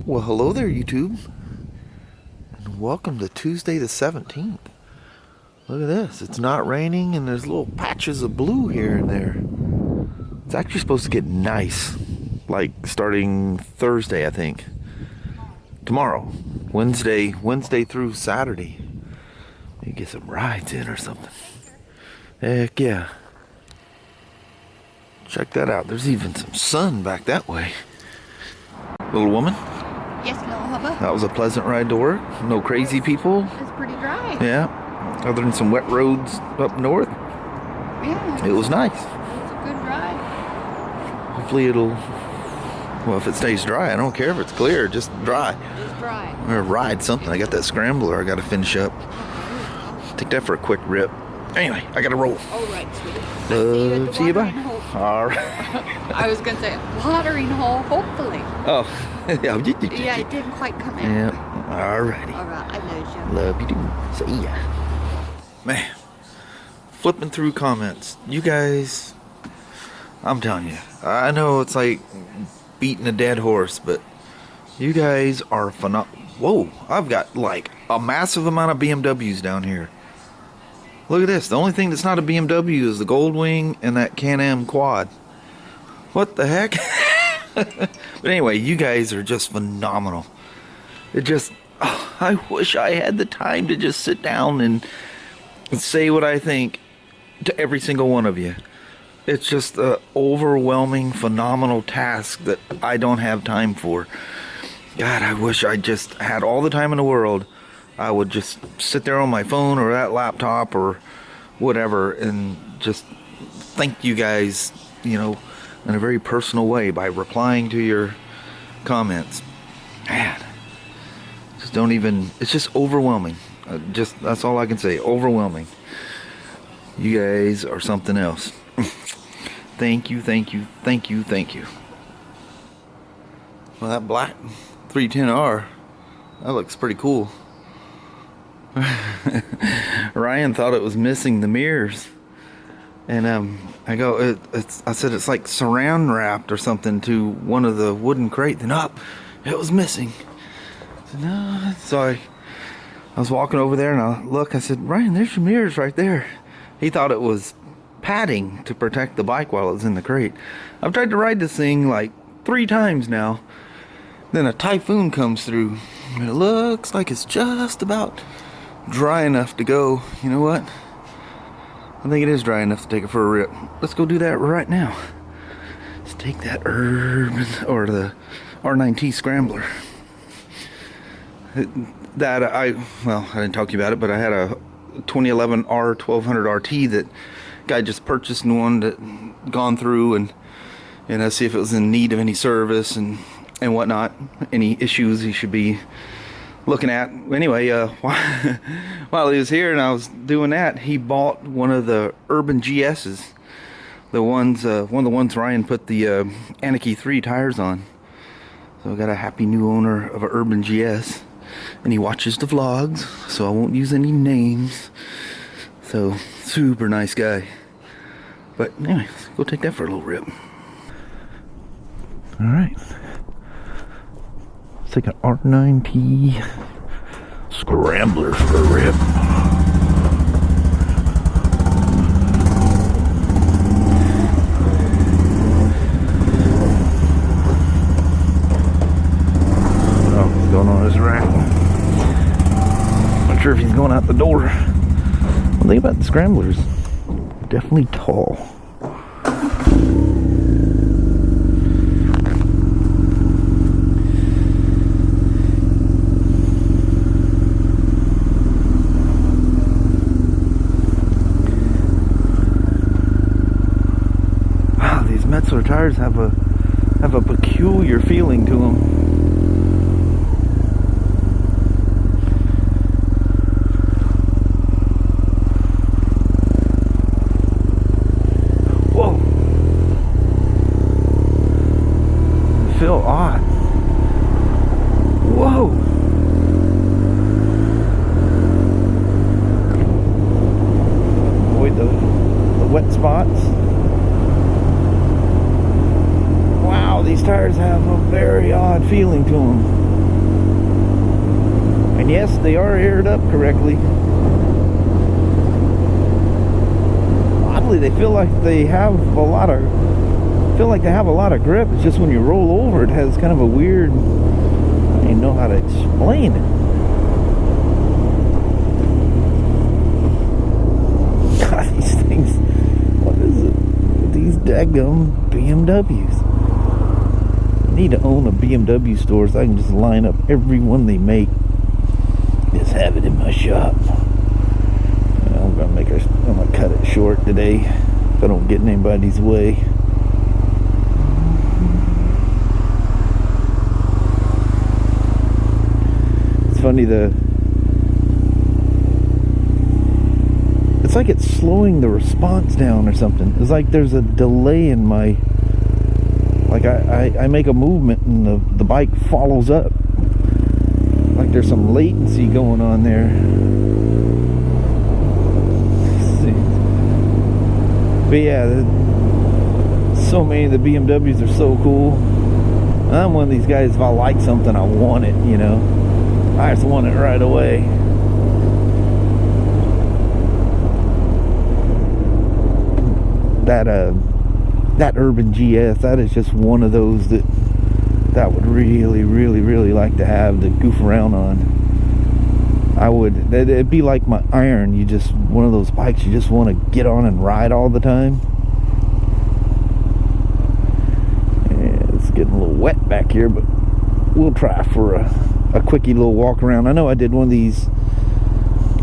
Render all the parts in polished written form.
Well, hello there, YouTube, and welcome to Tuesday the 17th. Look at this. It's not raining, and there's little patches of blue here and there. It's actually supposed to get nice, like starting Thursday, I think. Tomorrow, Wednesday through Saturday. You get some rides in or something. Heck yeah. Check that out. There's even some sun back that way. Little woman? Yes, little hubba. That was a pleasant ride to work. No crazy people. It's pretty dry. Yeah. Other than some wet roads up north. Yeah. It was nice. It's a good ride. Hopefully it'll... Well, if it stays dry, I don't care if it's clear. Just dry. Just dry. I'm going to ride something. I got that Scrambler I got to finish up. Take that for a quick rip. Anyway, I got to roll. All right, sweetie. See you, bye. All right. I was going to say, watering hole, hopefully. Oh. Yeah, it didn't quite come out. Yeah. All righty. All right, I love you. Love you too. See ya. Man. Flipping through comments. You guys, I'm telling you, I know it's like beating a dead horse, but you guys are phenomenal. Whoa, I've got like a massive amount of BMWs down here. Look at this. The only thing that's not a BMW is the Goldwing and that Can-Am quad. What the heck? But anyway, you guys are just phenomenal. It just, oh, I wish I had the time to just sit down and say what I think to every single one of you. It's just an overwhelming, phenomenal task that I don't have time for. God, I wish I just had all the time in the world. I would just sit there on my phone or that laptop or whatever and just thank you guys, you know, in a very personal way by replying to your comments. Man, just don't even, it's just overwhelming. Just, that's all I can say, overwhelming. You guys are something else. Thank you, thank you, thank you, thank you. Well, that black 310R, that looks pretty cool. Ryan thought it was missing the mirrors, and I go, I said it's like saran wrapped or something to one of the wooden crates, and up, it was missing. I said, no, so I was walking over there and I said, Ryan, there's your mirrors right there. He thought it was padding to protect the bike while it was in the crate. I've tried to ride this thing like 3 times now. Then a typhoon comes through and it looks like it's just about dry enough to go. You know what? I think it is dry enough to take it for a rip. Let's go do that right now. Let's take that Urban or the RnineT Scrambler. That I didn't talk to you about it, but I had a 2011 R1200 RT that guy just purchased one that gone through and I see if it was in need of any service and whatnot, any issues he should be looking at. Anyway, while he was here and I was doing that, he bought one of the Urban GS's, the ones, one of the ones Ryan put the Anarchy 3 tires on. So I got a happy new owner of an Urban GS, and he watches the vlogs, so I won't use any names. So super nice guy. But anyway, let's go take that for a little rip. All right. Let's take an RnineT Scrambler for a rip. Oh, what's going on his rack? Not sure if he's going out the door. One thing about the Scramblers, definitely tall. Metzeler tires have a peculiar feeling to them. Whoa! They feel odd. Whoa! Avoid the wet spots. Wow, these tires have a very odd feeling to them. And yes, they are aired up correctly. Oddly, they feel like they have a lot of grip. It's just when you roll over, it has kind of a weird, I don't even know how to explain it. God, these things, what is it? These daggum BMWs. I need to own a BMW store so I can just line up every one they make. Just have it in my shop. I'm gonna cut it short today if I don't get in anybody's way. It's funny, it's like it's slowing the response down or something. It's like there's a delay in my, like I make a movement and the bike follows up. Like there's some latency going on there. But yeah, so many of the BMWs are so cool. I'm one of these guys, if I like something, I want it, you know. I just want it right away. That Urban GS, that is just one of those that would really like to have, to goof around on. It'd be like my Iron. You just, one of those bikes you just want to get on and ride all the time. Yeah, it's getting a little wet back here, but we'll try for a quickie little walk around. I know I did one of these,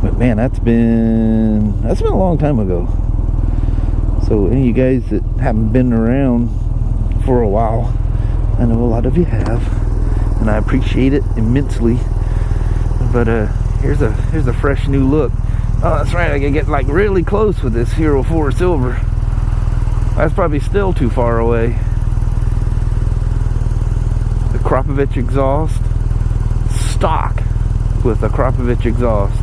but man, that's been a long time ago. So any of you guys that haven't been around for a while, I know a lot of you have, and I appreciate it immensely. But here's a fresh new look. Oh, that's right, I can get like really close with this Hero 4 Silver. That's probably still too far away. The Kropovich exhaust, stock with a Kropovich exhaust.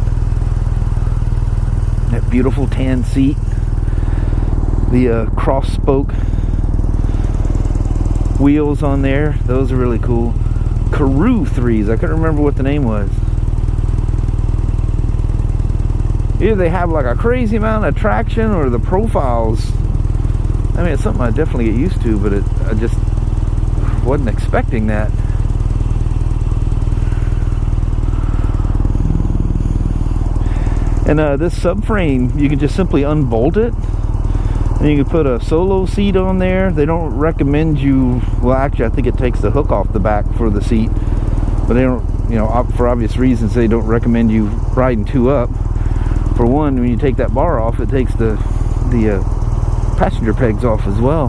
That beautiful tan seat. The cross spoke wheels on there, those are really cool. Karoo 3s, I couldn't remember what the name was. Either they have like a crazy amount of traction, or the profiles, I mean, it's something I definitely get used to, but I just wasn't expecting that. And this subframe, you can just simply unbolt it, and you can put a solo seat on there. They don't recommend you, well actually I think it takes the hook off the back for the seat, but they don't, you know, for obvious reasons, they don't recommend you riding two up. For one, when you take that bar off, it takes the passenger pegs off as well.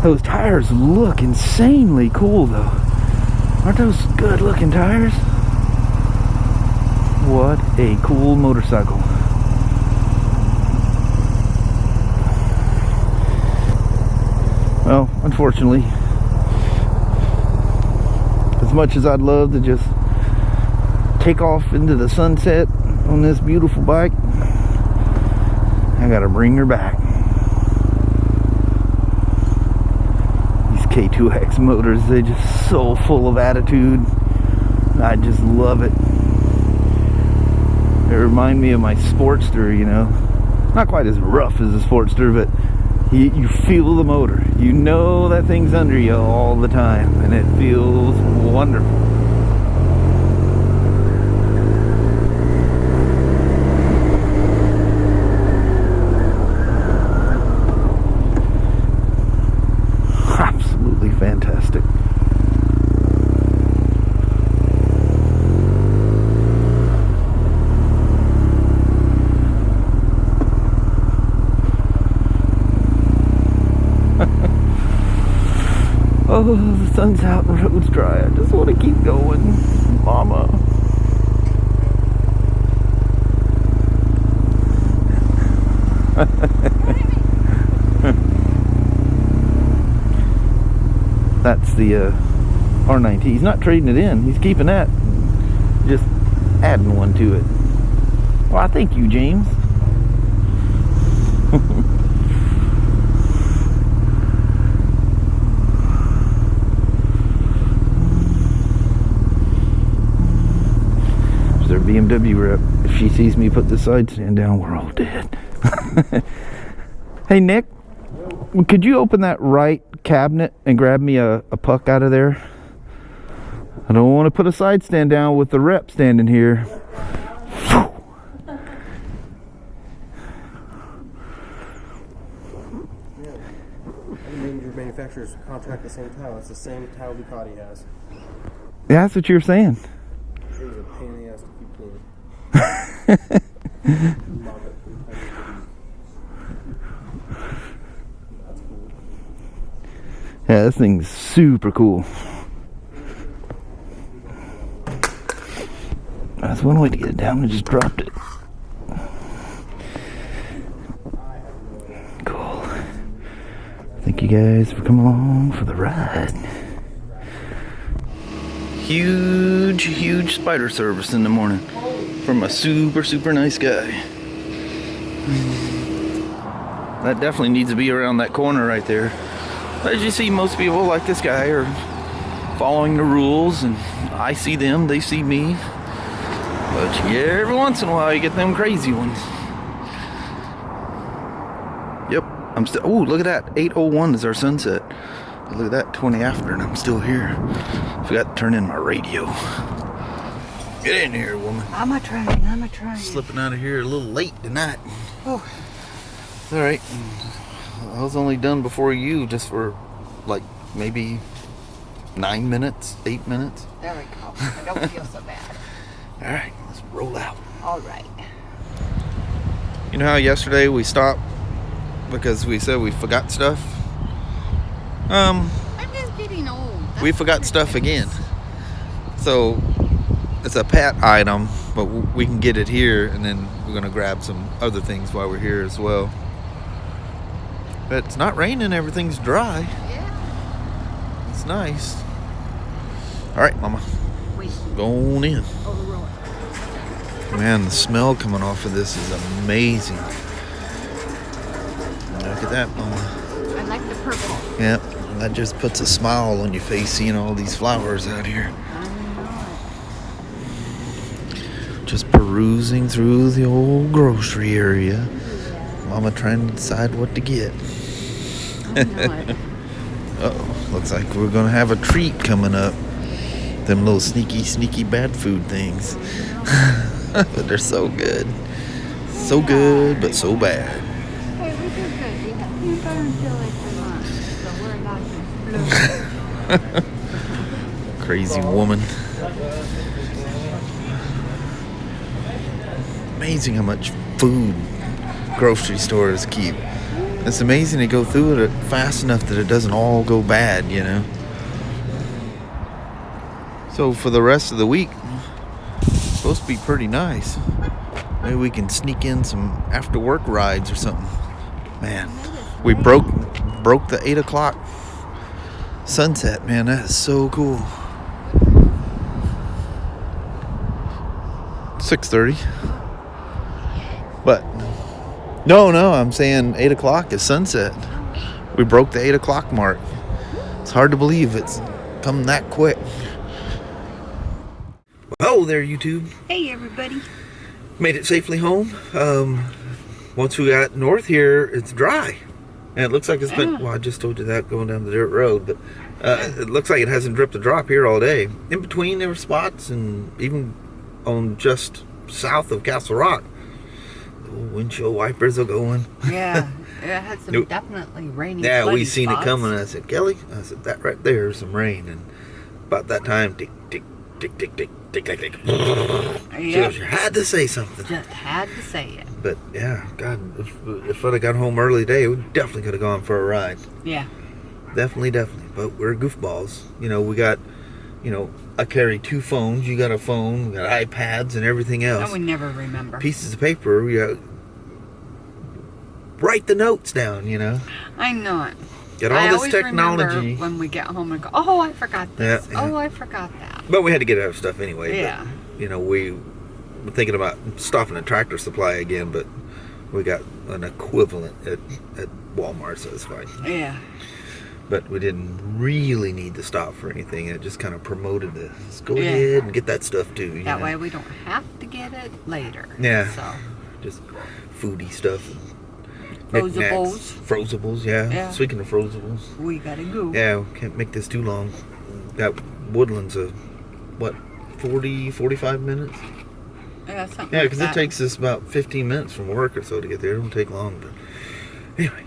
Those tires look insanely cool though. Aren't those good looking tires? What a cool motorcycle. Well, unfortunately, as much as I'd love to just take off into the sunset on this beautiful bike, I gotta bring her back. These K2X motors, they're just so full of attitude. I just love it. They remind me of my Sportster, you know. Not quite as rough as a Sportster, but you feel the motor. You know that thing's under you all the time, and it feels wonderful. Absolutely fantastic. Oh, the sun's out and the road's dry. I just want to keep going, mama. That's the RnineT. He's not trading it in. He's keeping that. Just adding one to it. Well, I thank you, James. BMW rep. If she sees me put the side stand down, we're all dead. Hey, Nick, could you open that right cabinet and grab me a puck out of there? I don't want to put a side stand down with the rep standing here. Manufacturers contract the same tile. It's the same tile Ducati has. Yeah, that's what you were saying. It was a pain in the ass to keep clean. That's cool. Yeah, this thing's super cool. That's one way to get it down. I just dropped it. Cool. Thank you guys for coming along for the ride. Huge Spyder service in the morning from a super nice guy. That definitely needs to be around that corner right there. As you see, most people like this guy are following the rules, and I see them, they see me. But yeah, every once in a while you get them crazy ones. Yep, I'm still. Oh, look at that! 8:01 is our sunset. Look at that, 20 after, and I'm still here. Forgot to turn in my radio. Get in here, woman. I'm a trying. Slipping out of here a little late tonight. Oh. It's all right. I was only done before you, just for like maybe 9 minutes, 8 minutes. There we go. I don't feel so bad. All right, let's roll out. All right. You know how yesterday we stopped because we said we forgot stuff? I'm just getting old. We forgot stuff again. So it's a pet item, but we can get it here, and then we're gonna grab some other things while we're here as well. But it's not raining, everything's dry. Yeah. It's nice. All right, Mama. Wait. Going in. Oh, the road. Man, the smell coming off of this is amazing. Look at that, Mama. I like the purple. Yep, that just puts a smile on your face seeing all these flowers out here. Just perusing through the old grocery area. Mama trying to decide what to get. I know it. Uh-oh, looks like we're gonna have a treat coming up. Them little sneaky bad food things. But they're so good. So good, but so bad. Hey, we did good. We had peanut butter and jelly for lunch, so we're not blue. Crazy woman. Amazing how much food grocery stores keep. It's amazing to go through it fast enough that it doesn't all go bad, you know. So for the rest of the week, it's supposed to be pretty nice. Maybe we can sneak in some after work rides or something. Man, we broke the 8 o'clock sunset. Man, that is so cool. 6:30. But no, I'm saying 8 o'clock is sunset. We broke the 8 o'clock mark. It's hard to believe it's come that quick. Oh, there, YouTube. Hey, everybody. Made it safely home. Once we got north here, it's dry. And it looks like it's been, well, I just told you that going down the dirt road, but it looks like it hasn't dripped a drop here all day. In between, there were spots, and even on just south of Castle Rock, the windshield wipers are going. Yeah, it had some definitely rainy. Yeah, we seen spots. it coming. I said, Kelly, I said, that right there is some rain. And about that time, tick, tick, tick, tick, tick, tick, tick, tick. She goes, you had to say something. Just had to say it. But yeah, God, if I'd have got home early today, we definitely could have gone for a ride. Yeah. Definitely. But we're goofballs. You know, we got, I carry 2 phones. You got a phone. We got iPads and everything else. I would never remember. Pieces of paper. We got, write the notes down, I know it. Get all this technology. When we get home and go, oh, I forgot this. Yeah. Oh, I forgot that. But we had to get our stuff anyway. Yeah. But, we were thinking about stopping at Tractor Supply again, but we got an equivalent at Walmart, so it's fine. Yeah. But we didn't really need to stop for anything. It just kind of promoted this. Go ahead and get that stuff too. You That know? way we don't have to get it later. Yeah. So. Just foodie stuff. Frozables. Frozables, yeah. Speaking of frozables. We gotta go. Yeah, we can't make this too long. That Woodland's a, what, 40, 45 minutes? Yeah, something Yeah, like because that. it takes us about 15 minutes from work or so to get there. It don't take long, but anyway.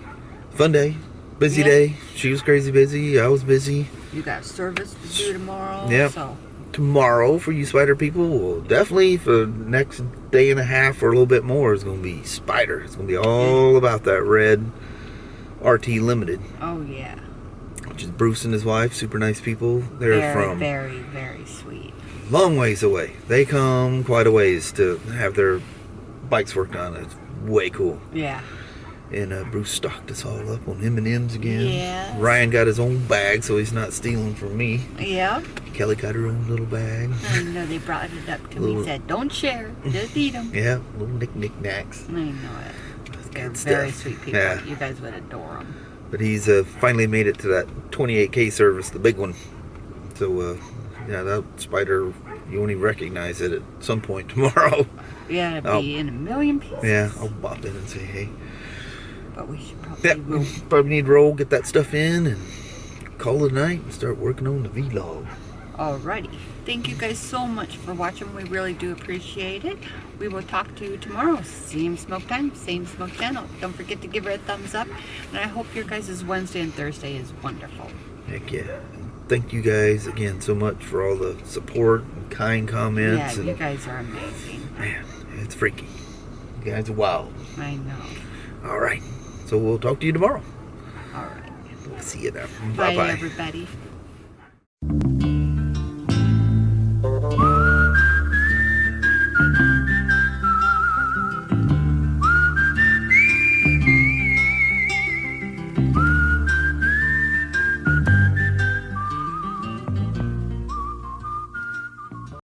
Fun day. Busy day. She was crazy busy. I was busy. You got service to do tomorrow. Yep. So. Tomorrow, for you Spyder people, well, definitely for the next day and a half or a little bit more, is going to be Spyder. It's going to be all about that red RT Limited. Oh, yeah. Which is Bruce and his wife. Super nice people. They're from very, very sweet. long ways away. They come quite a ways to have their bikes worked on. It's way cool. Yeah. And Bruce stocked us all up on M&Ms again. Yes. Ryan got his own bag, so he's not stealing from me. Yeah. Kelly got her own little bag. I know they brought it up to me. Said, don't share, just eat them. Yeah, little knickknacks. I know it. They're Good very stuff. sweet people. Yeah. You guys would adore them. But he's finally made it to that 28K service, the big one. So, yeah, that Spyder, you only recognize it at some point tomorrow. Yeah, it'd be in a million pieces. Yeah, I'll bop in and say, hey. But we should probably roll. Probably need to roll, get that stuff in, and call it a night and start working on the vlog. Alrighty. Thank you guys so much for watching. We really do appreciate it. We will talk to you tomorrow. Same smoke time, same smoke channel. Don't forget to give her a thumbs up. And I hope your guys' Wednesday and Thursday is wonderful. Heck yeah. And thank you guys again so much for all the support and kind comments. Yeah, and you guys are amazing. man, it's freaky. You guys are wild. I know. All right. So we'll talk to you tomorrow. Alright. See you there. Bye, Bye-bye. everybody.